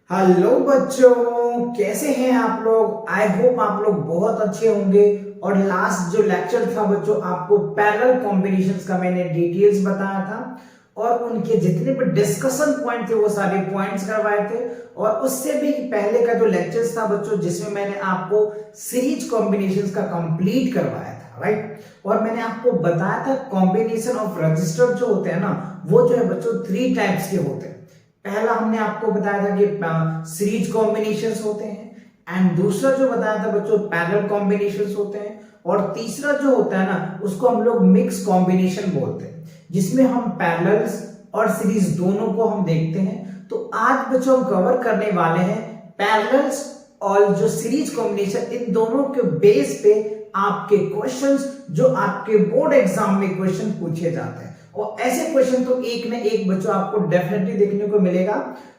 Hello बच्चों, कैसे हैं आप लोग। आई होप आप लोग बहुत अच्छे होंगे। और लास्ट जो लेक्चर था बच्चों, आपको पैरेलल कॉम्बिनेशंस का मैंने डिटेल्स बताया था और उनके जितने भी डिस्कशन पॉइंट थे वो सारे पॉइंट्स करवाए थे। और उससे भी पहले का जो लेक्चर्स था बच्चों, जिसमें मैंने आपको सीरीज कॉम्बिनेशंस का कंप्लीट करवाया था, राइट। और मैंने आपको बताया था कॉम्बिनेशन ऑफ रजिस्टर जो होते हैं ना, वो जो है बच्चों 3 टाइप्स के होते हैं। पहला हमने आपको बताया था कि सीरीज कॉम्बिनेशंस होते हैं, एंड दूसरा जो बताया था बच्चों पैरेलल कॉम्बिनेशंस होते हैं, और तीसरा जो होता है ना उसको हम लोग मिक्स कॉम्बिनेशन बोलते हैं, जिसमें हम पैरेलल्स और सीरीज दोनों को हम देखते हैं। तो आज बच्चों हम कवर करने वाले हैं पैरेलल्स और जो सीरीज कॉम्बिनेशन, इन दोनों के बेस पे आपके क्वेश्चंस जो आपके बोर्ड एग्जाम में क्वेश्चन पूछे जाते हैं। और ऐसे क्वेश्चन तो एक न एक बच्चों आपको डेफिनेटली देखने को मिलेगा।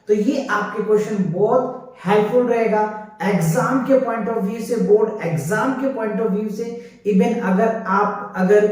तो ये आपके क्वेश्चन बहुत हेल्पफुल रहेगा एग्जाम के पॉइंट ऑफ व्यू से, बोर्ड एग्जाम के पॉइंट ऑफ व्यू से। इवन अगर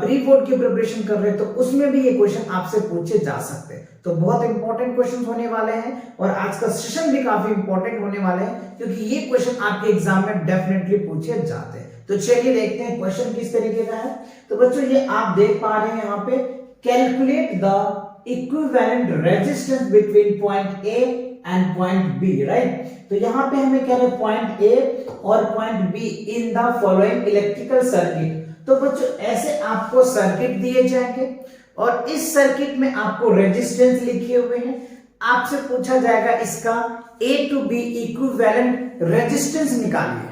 प्री बोर्ड की प्रिपरेशन कर रहे हैं तो उसमें भी ये क्वेश्चन आपसे पूछे जा सकते हैं। तो बहुत इंपॉर्टेंट क्वेश्चन होने वाले हैं और आज का सेशन भी काफी इंपॉर्टेंट होने वाले हैं, क्योंकि ये क्वेश्चन आपके एग्जाम में डेफिनेटली पूछे जाते हैं। तो चलिए देखते हैं क्वेश्चन किस तरीके का है। तो बच्चों ये आप देख पा रहे हैं यहाँ पे, calculate the equivalent resistance between point A and point B, right? तो यहाँ पे हमें कह रहे हैं point A और point B in the following electrical circuit। तो बच्चों ऐसे आपको सर्किट दिए जाएंगे और इस सर्किट में आपको रेजिस्टेंस लिखे हुए हैं। आपसे पूछा जाएगा इसका A to B equivalent resistance निकालिए।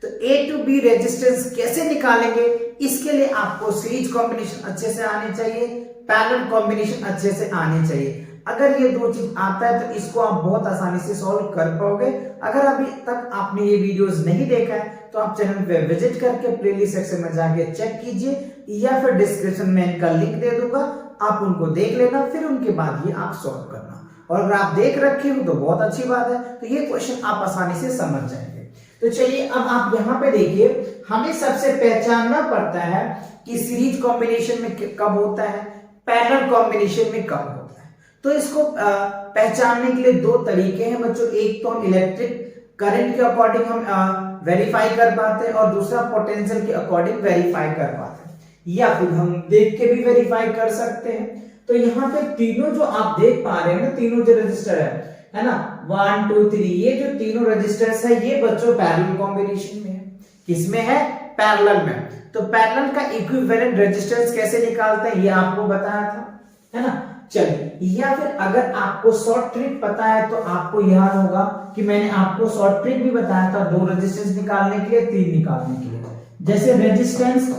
तो A to B रेजिस्टेंस कैसे निकालेंगे, इसके लिए आपको सीरीज कॉम्बिनेशन अच्छे से आनी चाहिए, पैरेलल कॉम्बिनेशन अच्छे से आनी चाहिए। अगर ये दो चीज आता है तो इसको आप बहुत आसानी से सॉल्व कर पाओगे। अगर अभी तक आपने ये वीडियोस नहीं देखा है तो आप चैनल पे विजिट करके प्लेलिस्ट सेक्शन में जाके चेक कीजिए, या फिर डिस्क्रिप्शन में इनका लिंक दे दूंगा, आप उनको देख लेना, फिर उनके बाद ही आप सॉल्व करना। और अगर आप देख रखे हो तो बहुत अच्छी बात है, तो ये क्वेश्चन आप आसानी से समझ जाएंगे। तो चलिए अब आप यहाँ पे देखिए, हमें सबसे पहचानना पड़ता है कि सीरीज कॉम्बिनेशन में कब होता है, पैरेलल कॉम्बिनेशन में कब होता है। तो इसको पहचानने के लिए दो तरीके हैं बच्चों। एक तो हम इलेक्ट्रिक करंट के अकॉर्डिंग हम वेरीफाई कर पाते हैं, और दूसरा पोटेंशियल के अकॉर्डिंग वेरीफाई कर पाते हैं, या फिर हम देख के भी वेरीफाई कर सकते हैं। तो यहाँ पे तीनों जो आप देख पा रहे हैं ना, तीनों जो रजिस्टर है ना, 1 2 3, ये जो तीनों रजिस्टर्स है ये बच्चों पैरेलल कॉम्बिनेशन में है। किसमें है? पैरेलल में। तो पैरेलल का इक्विवेलेंट रेजिस्टेंस कैसे निकालते हैं ये आपको बताया था, है ना। चलिए, या फिर अगर आपको शॉर्ट ट्रिक पता है तो आपको याद होगा कि मैंने आपको शॉर्ट ट्रिक भी बताया था, 2 रेजिस्टेंस निकालने के लिए, 3 निकालने के लिए। जैसे रेजिस्टेंस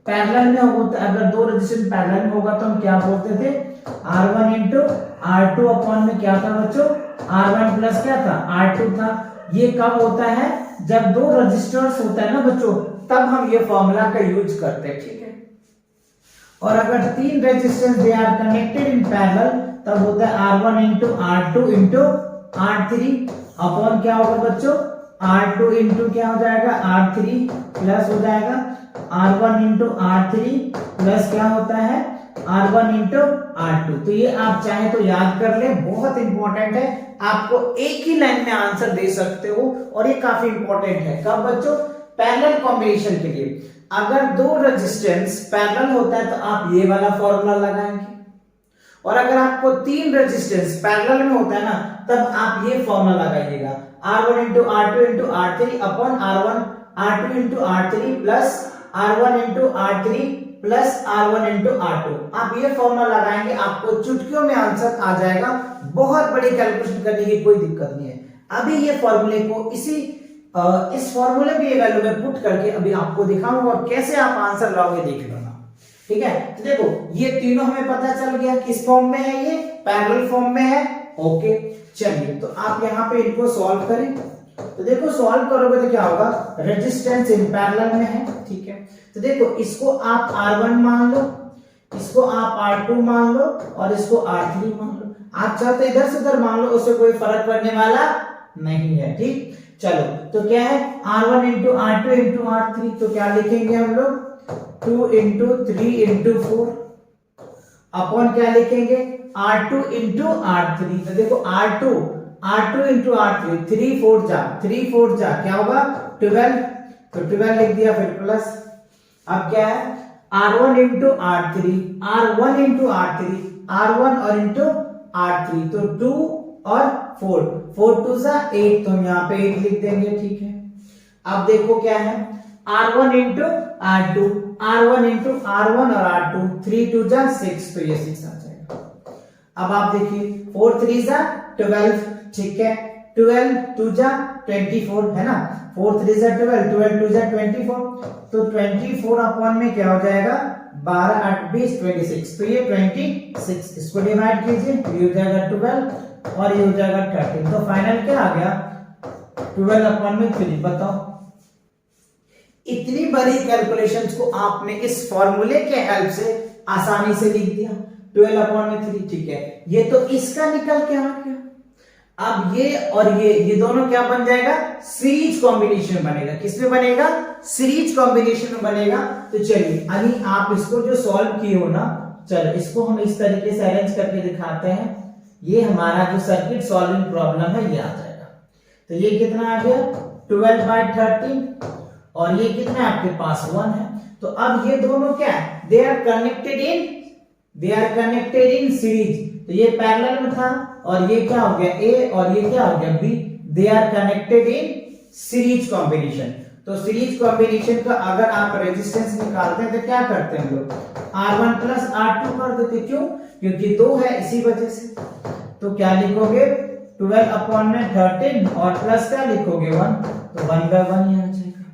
पैरेलल में होता, अगर 2 रेजिस्टेंस पैरेलल में होगा तो हम क्या बोलते थे, R1 इंटू R2 अपॉन में क्या था बच्चों, R1 प्लस क्या था, R2 था। ये कब होता है, जब 2 रजिस्टर्स होता है ना बच्चों, तब हम ये फॉर्मूला का यूज करते हैं, ठीक है। और अगर 3 resistance they are connected in parallel, तब होता है R1 into R2 into R3 upon क्या होगा बच्चों, R2 इंटू क्या हो जाएगा, R3 प्लस हो जाएगा R1 इंटू R3 प्लस क्या होता है, R1 इंटू R2। तो ये आप चाहे तो याद कर ले, बहुत इंपॉर्टेंट है, आपको एक ही लाइन में आंसर दे सकते हो, और ये काफी इंपॉर्टेंट है। कब बच्चों? पैरेलल कॉम्बिनेशन के लिए। अगर 2 रेजिस्टेंस पैरेलल होता है तो आप ये वाला फॉर्मूला लगाएंगे, और अगर आपको 3 रेजिस्टेंस पैरेलल में होता है ना, तब आप ये फॉर्मूला लगाइएगा, R1 into R2 into R3 upon R2 into R3 plus R1 into R3 plus R1 into R2। आप ये फॉर्मूला लगाएंगे, आपको चुटकियों में आंसर आ जाएगा। बहुत बड़ी कैलकुलेशन करने की कोई दिक्कत नहीं है। अभी ये फॉर्मूले को इस फॉर्मूले की वैल्यू में पुट करके अभी आपको दिखाऊंगा, और कैसे आप आंसर लाओगे देख लेना, ठीक है। तो देखो ये तीनों हमें पता चल गया किस फॉर्म में है, ये पैरेलल फॉर्म में है, ओके। चलिए, तो आप यहाँ पे इनको सॉल्व करें। तो देखो सॉल्व करोगे तो क्या होगा, रेजिस्टेंस इन पैरेलल में है, ठीक है। तो देखो इसको आप R1 मान लो, इसको आप R2 मान लो, और इसको R3 मान लो। आप चाहते इधर से उधर मान लो, उससे कोई फर्क पड़ने वाला नहीं है, ठीक। चलो, तो क्या है, R1 into R2 into R3, तो क्या लिखेंगे हम लोग, 2 इंटू 3 इंटू 4 अपॉन क्या लिखेंगे, R2 इंटू R3। तो देखो R2 R2 इंटू R3, 3 4 जा क्या होगा 12, तो 12 लिख दिया, फिर प्लस। अब क्या है R1 into R3, R1 into R3, R1 और इंटू R3, तो 2 और 4, 4 2 जा 8, तो हम यहाँ पे 8 लिख देंगे, ठीक है। अब देखो क्या है R1 into R2, R1 into R1 और R2, 3 2 जा 6, तो ये 6 आ जाएगा। अब आप देखिए 4 3 जा 12, ठीक है, 12 2 जा 24 है ना, 4 3 जा 12, 12 2 जा 24, तो 24 अपॉन में क्या हो जाएगा 12 8 20 26, तो ये 26, इसको डिवाइड कीजिए, ये हो जाएगा 12 और ये हो जाएगा 13, तो फाइनल क्या आ गया 12 अपॉन में 3। बताओ इतनी बड़ी कैलकुलेशंस को आपने इस फॉर्मूले के हेल्प से आसानी से लिख दिया, 12 अपॉन में 3, ठीक है। ये तो इसका निकल के आ गया। अब ये और ये दोनों क्या बन जाएगा सीरीज कॉम्बिनेशन बनेगा। किसमें बनेगा सीरीज कॉम्बिनेशन में बनेगा। तो चलिए अभी आप इसको जो सॉल्व किए हो ना, चलो इसको हम इस तरीके से अरेंज करके दिखाते हैं। ये हमारा जो सर्किट सॉल्विंग प्रॉब्लम है ये आ जाएगा। तो ये कितना आ गया 12/13 और ये कितना आपके पास 1 है। तो अब ये दोनों क्या है they are connected in series. तो ये पैरेलल में था और ये क्या हो गया ए और ये क्या हो गया बी, they are connected in series combination. तो सीरीज कॉम्बिनेशन का अगर आप रेजिस्टेंस निकालते हैं तो क्या करते हैं हम लोग R1 प्लस R2 कर देते। क्यों? क्योंकि 2 है इसी वजह से। तो क्या लिखोगे 12 अपॉन में 13 और प्लस क्या लिखोगे 1, तो 1/1 ये आ जाएगा।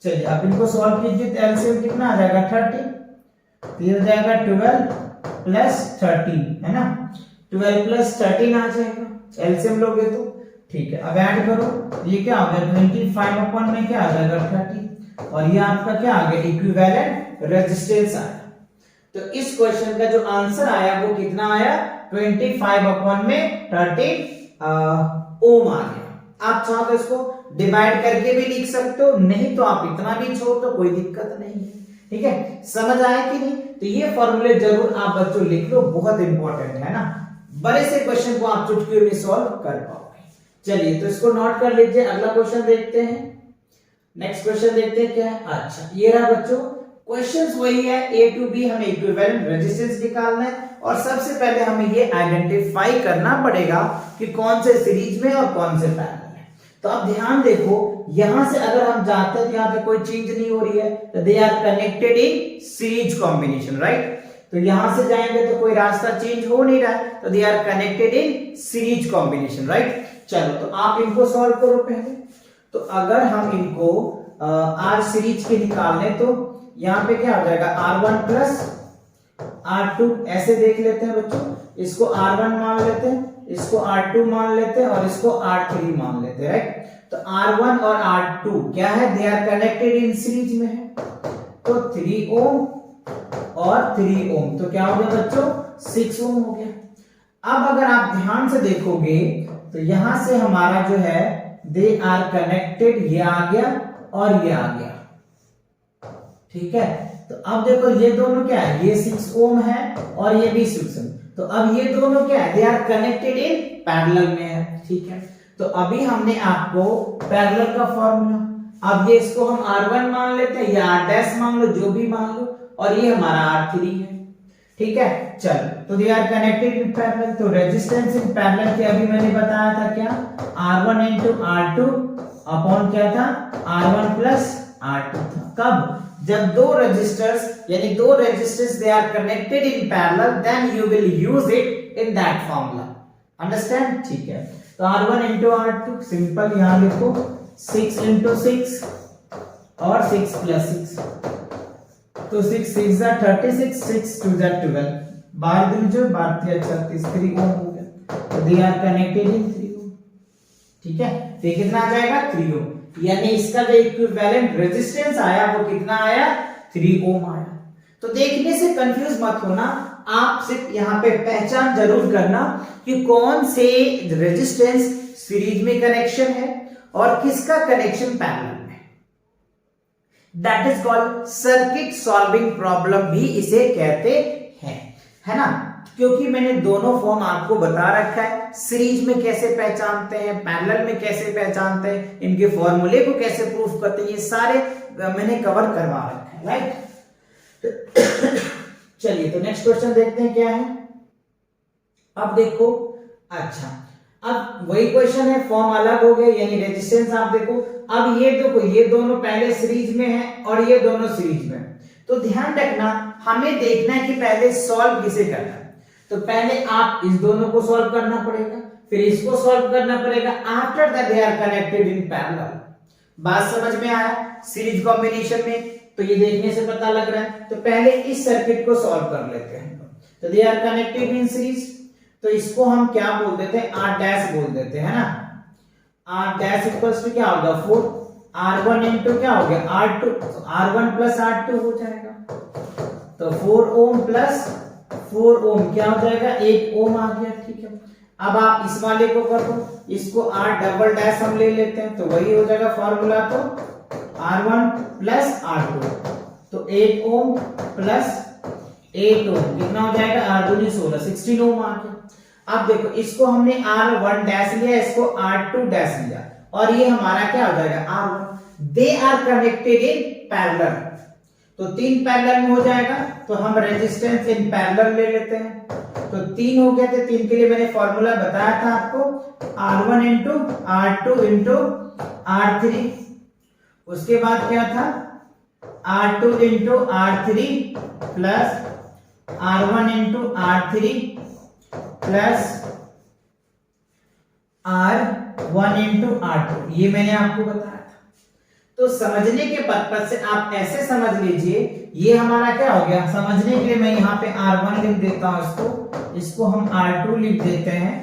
चलिए अब इनको सॉल्व कीजिए तो एलसीएम कितना आ जाएगा 30, तो ये हो जाएगा 12 प्लस 13 है ना, 12 प्लस 13 आ जाएगा एलसीएम लोगे तो, ठीक है। अब ऐड करो, ये क्या आ गया 25 अपॉन में क्या आ जाएगा 30 और ये आपका क्या आ गया इक्विवेलेंट रेजिस्टेंस आया। तो इस क्वेश्चन का जो आंसर आया वो कितना आया 25 अपॉन में 30 ओम आ गया। आप चाहो तो इसको डिवाइड करके भी लिख सकते हो, नहीं तो आप इतना भी छोड़ तो कोई दिक्कत नहीं है, ठीक है। समझ आया कि नहीं? तो ये फॉर्मूले जरूर आप बच्चों लिख लो, बहुत इंपॉर्टेंट है ना। बड़े से क्वेश्चन को आप चुटकियों में सॉल्व कर पाओगे। चलिए तो इसको नोट कर लीजिए, अगला क्वेश्चन देखते हैं। नेक्स्ट क्वेश्चन देखते हैं क्या है। अच्छा ये रहा बच्चों, क्वेश्चंस वही है ए टू बी, हमें इक्विवेलेंट रेजिस्टेंस निकालना है और सबसे पहले हमें ये आइडेंटिफाई करना पड़ेगा कि कौन से सीरीज में और कौन से पैरेलल है। तो अब ध्यान देखो, यहां से अगर हम जाते हैं तो यहां पे कोई चेंज नहीं हो रही है, तो they are connected in series combination, right. तो यहां से जाएंगे तो कोई रास्ता चेंज हो नहीं रहा है, तो they are connected in series combination, right. चलो तो आप इनको सॉल्व करो पहले। तो अगर हम इनको आर सीरीज के निकाल लें तो यहाँ पे क्या हो जाएगा R1 प्लस R2, ऐसे देख लेते हैं बच्चों। इसको R1 मान लेते हैं, इसको R2 मान लेते हैं और इसको R3 मान लेते हैं, राइट। तो R1 और R2 क्या है they are connected in series में है, तो 3 ओम और 3 ओम, तो क्या हो गया बच्चों 6 ओम हो गया। अब अगर आप ध्यान से देखोगे तो यहां से हमारा जो है दे आर कनेक्टेड, ये आ गया और ये आ गया, ठीक है। तो अब देखो ये दोनों क्या है, ये 6 ओम है और ये भी 6 ओम, तो अब ये दोनों क्या है they are connected in parallel में है, ठीक है। तो अभी हमने आपको पैरेलल का फॉर्मूला, अब ये इसको हम R1 मान लेते हैं या R डैश मान लो, जो भी मान लो, और ये हमारा R3 है, ठीक है। चल तो they are connected in parallel. तो रेजिस्टेंस इन पैरेलल के अभी मैंने बताया था क्या R1 इंटू R2 अपॉन क्या था R1 प्लस R2 था। कब? जब दो रेजिस्टर्स यानी दो resistors they are connected in parallel, then you will use it in that formula, understand, ठीक है। तो R1 इंटू R2 सिंपल यहां लिखो 6 इंटू 6 और 6 प्लस 6, तो 6 6 जा 36, 6 2 जा 12, 12 दिन जो 12 36, 3 ओम हो गया। तो दे आर कनेक्टेड इन 3 ओम, ठीक है। तो ये कितना आ जाएगा 3 ओम, यानी इसका जो इक्विवेलेंट रेजिस्टेंस आया वो कितना आया 3 ओम आया। तो देखने से कंफ्यूज मत होना, आप सिर्फ यहाँ पे पहचान जरूर करना कि कौन से रेजिस्टेंस सीरीज में कनेक्शन है और किसका कनेक्शन पैरेलल में। That is called circuit solving problem भी इसे कहते हैं, है ना। क्योंकि मैंने दोनों फॉर्म आपको बता रखा है, सीरीज में कैसे पहचानते हैं, पैरेलल में कैसे पहचानते हैं, इनके फॉर्मूले को कैसे प्रूफ करते हैं, ये सारे मैंने कवर करवा रखे हैं, राइट। चलिए तो नेक्स्ट क्वेश्चन देखते हैं क्या है। अब देखो, अच्छा अब वही क्वेश्चन है, फॉर्म अलग हो गए, यानी रेजिस्टेंस आप देखो। अब ये देखो, ये दोनों पहले सीरीज में है और ये दोनों सीरीज में है, तो ध्यान रखना हमें देखना है कि पहले सॉल्व किसे करना है। तो पहले आप इस दोनों को सॉल्व करना पड़ेगा, फिर इसको सॉल्व करना पड़ेगा, after that they are connected in parallel. बात समझ में आया? सीरीज कॉम्बिनेशन में तो ये देखने से पता लग रहा है। तो पहले इस सर्किट को सॉल्व कर लेते हैं। तो they are connected in series, तो इसको हम क्या बोल देते हैं, आर डैश बोल देते हैं ना। आर डैश इक्वल्स टू क्या होगा 4, R1 इंटू क्या हो गया R2, तो R1 प्लस R2 हो जाएगा। तो 4 ओम प्लस 4 ओम क्या हो जाएगा, 1 ओम आ गया, ठीक है। अब आप इस वाले को कर दो, इसको R डबल डैश हम ले लेते हैं, तो वही हो जाएगा फॉर्मूला, तो R1 प्लस R2, तो 8 ओम प्लस 8 ओम कितना हो जाएगा, R2 16, 16 ओम आ गया। अब देखो, इसको हमने R1 डैश लिया, इसको R2 डैश लिया, और ये हमारा क्या हो जाएगा R1। They are connected in parallel, तो 3 पैरेलल में हो जाएगा, तो हम रेजिस्टेंस इन पैरेलल ले लेते हैं। तो 3 हो गया, तो 3 के लिए मैंने फॉर्मूला बताया था आपको, R1 into R2 into R3। उसके बाद क्या था, R2 into R3 plus R1 into R3 plus R1 into R2, ये मैंने आपको बताया था। तो समझने के पर्पज से आप ऐसे समझ लीजिए, ये हमारा क्या हो गया, समझने के लिए मैं यहाँ पे R1 लिख देता हूं, इसको हम R2 लिख देते हैं,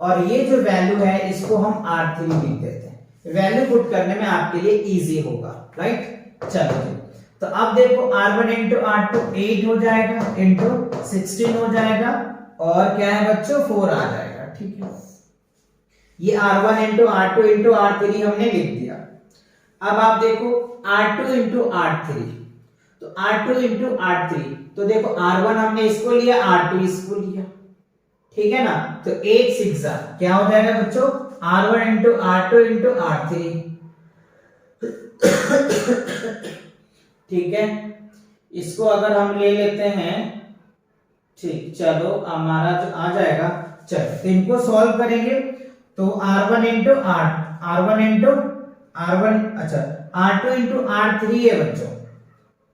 और ये जो वैल्यू है इसको हम R3 लिख देते हैं। वैल्यू पुट करने में आपके लिए इजी होगा, राइट। चलो तो अब देखो, R1 इंटू R2 8 हो जाएगा, इंटू 16 हो जाएगा, और क्या है बच्चों 4 आ जाएगा, ठीक है। ये R1 into R2 into R3 हमने लिख दिया। अब आप देखो R2 इंटू R3, तो R2 इंटू R3, तो देखो R1 हमने इसको लिया, R2 इसको लिया, ठीक है ना। तो 8 6 क्या हो जाएगा बच्चों, R1 into R2 into R3, ठीक है। इसको अगर हम ले लेते हैं, ठीक, चलो हमारा जो आ जाएगा, चलो तो इनको सॉल्व करेंगे। तो R1 into R1 into R1, अच्छा R2 इंटू R3 है बच्चों,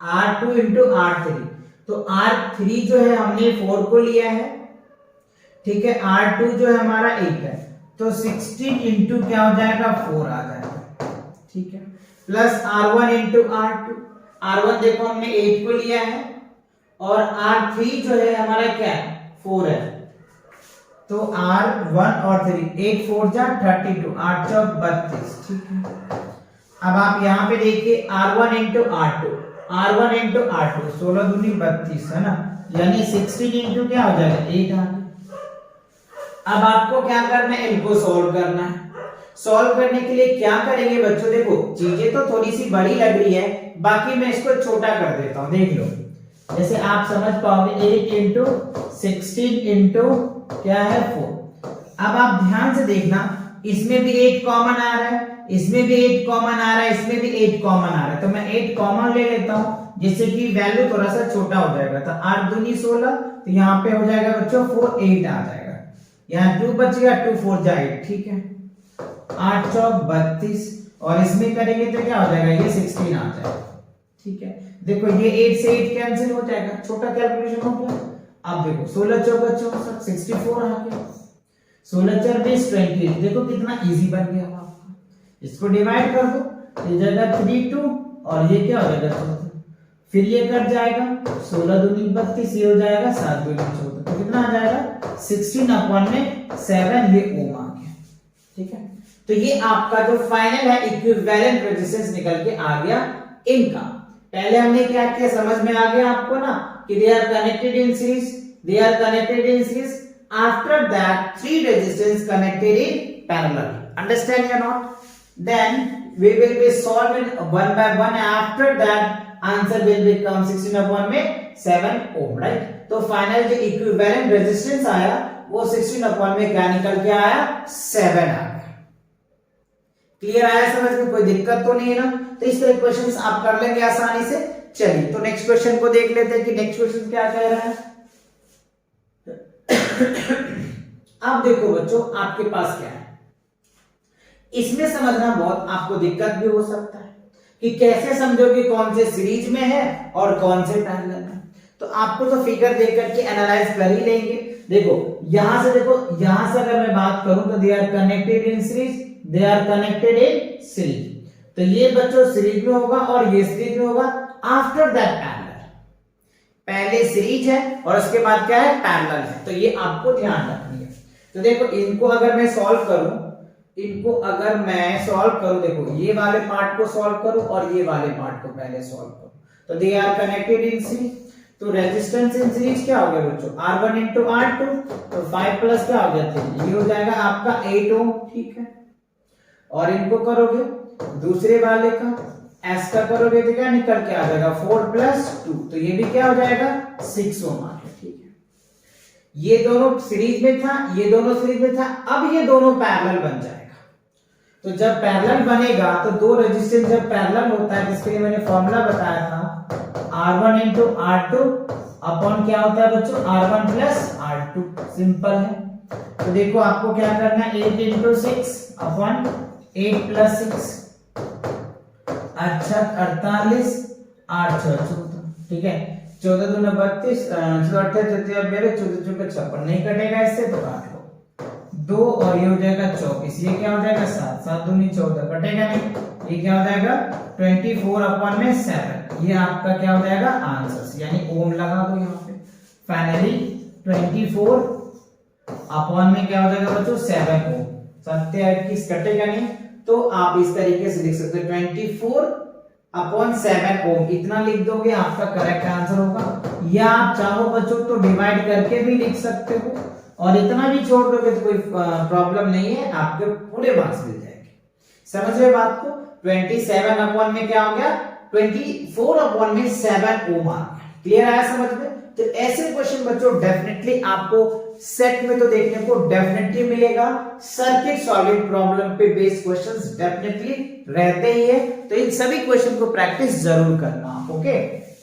R2 इंटू R3, तो R3 जो है हमने 4 को लिया है, ठीक है। R2 जो है हमारा 8 है, तो 16 इंटू क्या हो जाएगा 4 आ जाएगा, ठीक है। प्लस R1 इंटू R1 देखो हमने 8 को लिया है, और R3 जो है हमारा क्या है 4 है, तो R1 और 3, 8 4 जा 32, 8 चौक 32, ठीक है। अब आप यहाँ पे देखिए R1 into R2, R1 into R2, 16 दूनी 32 है ना, यानी 16 इंटू क्या हो जाएगा 8 आ गया। अब आपको क्या करना है, इनको सॉल्व करना है। सॉल्व करने के लिए क्या करेंगे बच्चों, देखो चीजें तो थोड़ी सी बड़ी लग रही है, बाकी मैं इसको छोटा कर देता हूं, देख लो जैसे आप समझ पाओगे। 8 इंटू 16 इंटू क्या है 4। अब आप ध्यान से देखना, इसमें भी 8 कॉमन आ रहा है, इसमें भी 8 कॉमन आ रहा है, इसमें भी 8 कॉमन आ रहा है, तो मैं 8 कॉमन ले लेता हूं, जिससे कि वैल्यू थोड़ा सा छोटा हो जाएगा। तो 8 दूनी 16, तो यहाँ पे हो जाएगा बच्चों 4 8 आ जाएगा, यहाँ 2 बच गया, 2 4 जा 8, ठीक है। 8 चौक 32, और इसमें करेंगे तो क्या हो जाएगा, ये 16 आ जाएगा, ठीक है। देखो ये 8 से 8 कैंसिल हो जाएगा, छोटा कैलकुलेशन हो गया। अब देखो 16 चौक 64, 64 आ गया, 16 4 20 20, देखो कितना इजी बन गया आपका। इसको डिवाइड कर दो, ये जाएगा 3 2, और ये क्या हो जाएगा 14, फिर ये कट जाएगा, 16 दूनी 32, ये हो जाएगा 7 दूनी 14, तो कितना आ जाएगा 16/7, ये ओम आ गया, ठीक है। तो ये आपका जो फाइनल है इक्विवेलेंट रेजिस्टेंस निकल के आ गया इनका। पहले हमने क्या किया, समझ में आ गया आपको ना, कि they are connected in series, they are connected in series, after that 3 resistance connected in parallel, understand या not. Then we will be solving one by one, after that answer will become 16/7 ohm, right। तो final जो equivalent resistance आया वो 16 upon में क्या निकल के आया 7 आ गया। क्लियर आया समझ में, कोई दिक्कत तो नहीं है ना। तो इस तरह क्वेश्चंस आप कर लेंगे आसानी से। चलिए तो नेक्स्ट क्वेश्चन को देख लेते हैं कि नेक्स्ट क्वेश्चन क्या कह रहा है। अब देखो बच्चों आपके पास क्या है, इसमें समझना बहुत आपको दिक्कत भी हो सकता है कि कैसे समझोगे कौन से सीरीज में है और कौन से पैरेलल में। तो आपको तो फिगर देख करके एनालाइज कर ही लेंगे। देखो यहां से अगर मैं बात करूं तो they are connected in series, they are connected in series. तो ये बच्चों सीरीज में होगा और ये सीरीज में होगा। आफ्टर दैट पैरेलल, पहले सीरीज है और उसके बाद क्या है पैरेलल है। तो ये आपको ध्यान रखनी है। तो देखो इनको अगर मैं सॉल्व करूं, देखो ये वाले पार्ट को सॉल्व करूं और ये वाले पार्ट को पहले सॉल्व करूं, तो they are connected in series. तो रेजिस्टेंस इन सीरीज क्या हो गया बच्चों R1 into R2, तो 5 प्लस क्या हो गया 3, ये हो जाएगा आपका 8 ओम। ठीक है, और इनको करोगे दूसरे वाले का S का करोगे तो क्या निकल के आ जाएगा 4 प्लस 2, तो ये भी क्या हो जाएगा 6 ओम आ गया। ठीक है, ये दोनों सीरीज में था, ये दोनों सीरीज में था, अब ये दोनों पैरेलल बन जाएगा। तो जब पैरेलल बनेगा तो दो रेजिस्टेंस जब पैरेलल होता है, जिसके लिए मैंने फॉर्मूला बताया था R1 into R2 अपॉन क्या होता है बच्चों R1 plus R2, सिंपल है। तो देखो आपको क्या करना है 8 into 6 अपॉन 8 plus 6, अच्छा 48, 8 6 14। ठीक है, 14 दूना 32, 14 14 मेरे 14 14 56, नहीं कटेगा इससे तो काट लो 2 और ये हो जाएगा 24, ये क्या हो जाएगा 7 7 दूनी 14, कटेगा नहीं, ये क्या हो जाएगा 24 अपॉन में 7। ये आपका क्या हो जाएगा आंसर, यानी ओम लगा दो यहाँ पे। फाइनली 24 अपॉन में क्या हो जाएगा बच्चों 7 ओम। 7 21 कटेगा नहीं, तो आप इस तरीके से लिख सकते हो 24 अपॉन 7 ओम, इतना लिख दोगे आपका करेक्ट आंसर होगा। या आप चाहो बच्चों तो डिवाइड करके भी लिख सकते हो और इतना भी छोड़ दोगे तो कोई प्रॉब्लम नहीं है, आपके पूरे मार्क्स मिल जाएंगे। समझ रहे बात को। 27 अपॉन में क्या हो गया 24 अपॉन में 7 ओम आ गया। क्लियर आया समझ में। तो ऐसे क्वेश्चन बच्चों डेफिनेटली आपको सेट में तो देखने को डेफिनेटली मिलेगा। सर्किट सॉल्विंग प्रॉब्लम पे बेस्ड क्वेश्चंस डेफिनेटली रहते ही है, तो इन सभी क्वेश्चन को प्रैक्टिस जरूर करना। ओके,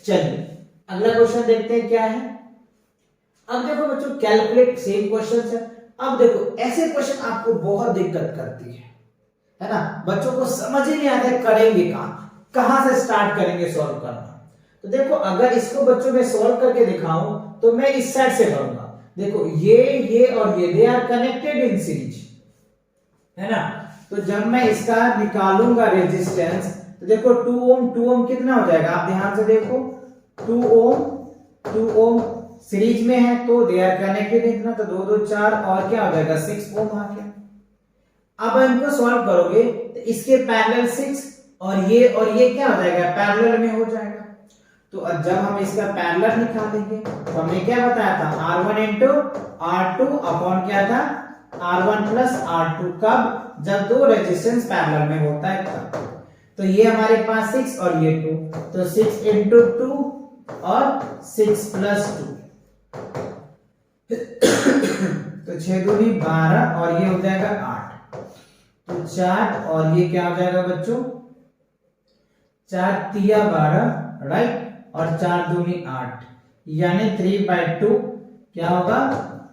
चलिए अगला क्वेश्चन देखते हैं क्या है। अब देखो बच्चों कैलकुलेट, सेम क्वेश्चन है। अब देखो ऐसे क्वेश्चन आपको बहुत दिक्कत करती है ना, बच्चों को समझ ही नहीं आता है करेंगे कहां से स्टार्ट करेंगे सॉल्व करना। तो देखो अगर इसको बच्चों में सॉल्व करके दिखाऊं तो मैं इस साइड से करूंगा। देखो ये और ये they are connected in series, है ना। तो जब मैं इसका निकालूंगा रेजिस्टेंस, तो देखो 2 ओम कितना हो जाएगा, आप ध्यान से देखो 2 ओम सीरीज में है तो दे आर कनेक्टेड इतना, तो 2 2 4 और क्या हो जाएगा 6 ओम आ गया। अब इनको सॉल्व करोगे तो इसके पैरेलल 6 और ये क्या हो जाएगा पैरेलल में हो जाएगा। तो जब हम इसका पैरेलल निकालेंगे तो हमने क्या बताया था R1 into R2 अपॉन क्या था R1 plus R2, कब जब दो रेजिस्टेंस पैरेलल में होता है तब। तो ये हमारे पास 6 और ये 2, तो 6 into 2 और 6 plus 2 तो 6 दूनी 12 और ये हो जाएगा 8, तो 4 और ये क्या हो जाएगा बच्चों 4 तिया 12, राइट, और 4 दूनी 8, यानी 3/2 क्या होगा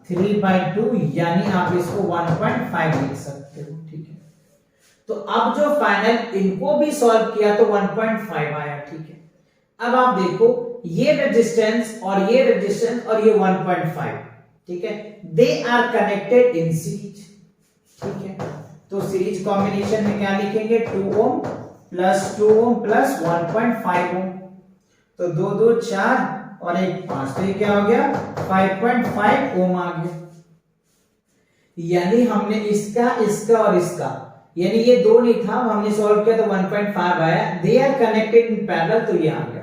3/2, यानी आप इसको 1.5 लिख सकते हो। ठीक है, तो अब जो फाइनल इनको भी सॉल्व किया तो 1.5 आया। ठीक है, अब आप देखो ये रेजिस्टेंस और ये रेजिस्टेंस और ये 1.5, ठीक है, they are connected in series. ठीक है, तो सीरीज कॉम्बिनेशन में क्या लिखेंगे 2 ओम प्लस 2 ओम प्लस 1.5 ओम, तो 2 2 4 और 1 5, तो ये क्या हो गया 5.5 ओम आ गया। यानी हमने इसका और इसका, यानी ये 2 नहीं था, हमने सॉल्व किया तो 1.5 आया, they are connected in parallel, तो ये आ गया।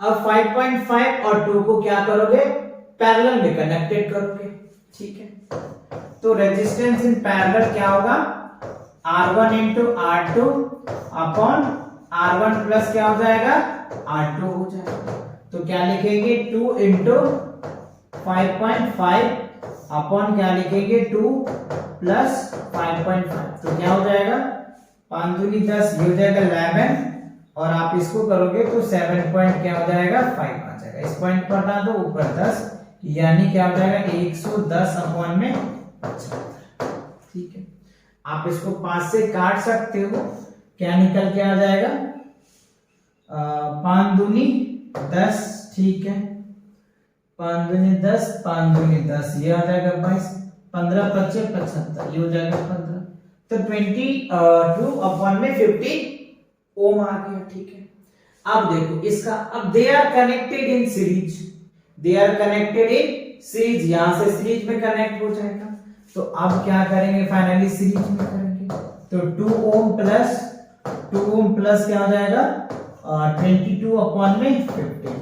अब 5.5 और 2 को क्या करोगे पैरेलल में कनेक्टेड करोगे। ठीक है, तो रेजिस्टेंस इन पैरेलल क्या होगा R1 into R2 upon R1 plus क्या हो जाएगा R2 हो जाएगा। तो क्या लिखेंगे 2 into 5.5 अपॉन क्या लिखेंगे 2 प्लस 5.5, तो क्या हो जाएगा 5 दूनी 10, ये हो जाएगा 11, और आप इसको करोगे तो 7 पॉइंट क्या हो जाएगा 5 आ जाएगा। इस पॉइंट को हटा दो, ऊपर 10, यानी क्या हो जाएगा 110 अपॉन में 75। ठीक है, आप इसको 5 से काट सकते हो, क्या निकल के आ जाएगा 5 दूनी 10, ठीक है 5 दूनी 10, 5 दूनी 10, ये आ जाएगा 22, 15 25 75, ये हो जाएगा 15, तो 22 अपॉन में 50 ओम आ गया। ठीक है, अब देखो इसका, अब they are connected in series, they are connected in series, यहां से सीरीज में कनेक्ट हो जाएगा। तो अब क्या करेंगे, फाइनली सीरीज में करेंगे, तो 2 ओम प्लस क्या हो जाएगा 22 अपॉन में 50,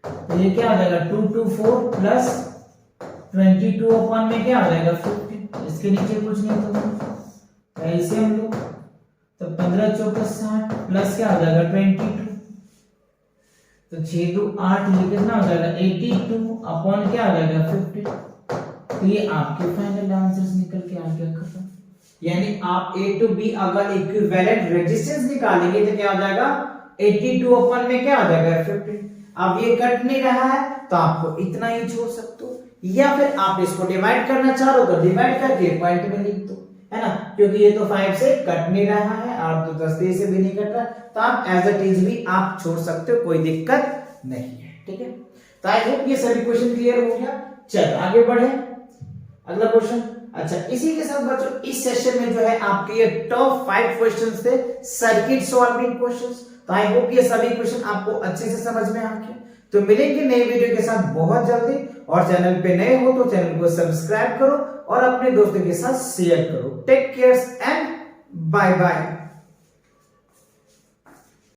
तो ये क्या हो जाएगा 2 2 4 प्लस 22 अपॉन में क्या हो जाएगा 50, इसके नीचे कुछ नहीं तो ऐसे हम लोग, तो 15 चौका 60 प्लस क्या हो जाएगा 22, तो 6 2 8, ये कितना हो जाएगा 82 अपॉन क्या हो जाएगा 50, तो ये आपके फाइनल आंसर्स निकल के आ गया, खत्म। यानी आप A to B अगर इक्विवेलेंट रेजिस्टेंस निकालेंगे तो क्या हो जाएगा 82 अपॉन में क्या हो जाएगा 50। अब ये कट नहीं रहा है तो आपको इतना ही छोड़ सकते हो, या फिर आप इसको डिवाइड करना चाहो तो डिवाइड करके पॉइंट में लिख दो, है ना, क्योंकि ये तो 5 से कट नहीं रहा है और तो 10 से भी नहीं कट रहा, तो आप एज इट इज भी आप छोड़ सकते हो, कोई दिक्कत नहीं है। ठीक है, तो आई होप ये सभी क्वेश्चन क्लियर हो गया। चलो आगे बढ़े, अगला क्वेश्चन। अच्छा, इसी के साथ बच्चों इस सेशन में जो है आपके ये टॉप 5 क्वेश्चंस थे सर्किट सॉल्विंग क्वेश्चंस। तो आई होप ये सभी क्वेश्चन आपको अच्छे से समझ में आ गए। तो मिलेंगे नई वीडियो के साथ बहुत जल्दी, और चैनल पे नए हो तो चैनल को सब्सक्राइब करो और अपने दोस्तों के साथ शेयर करो। Take care and bye bye.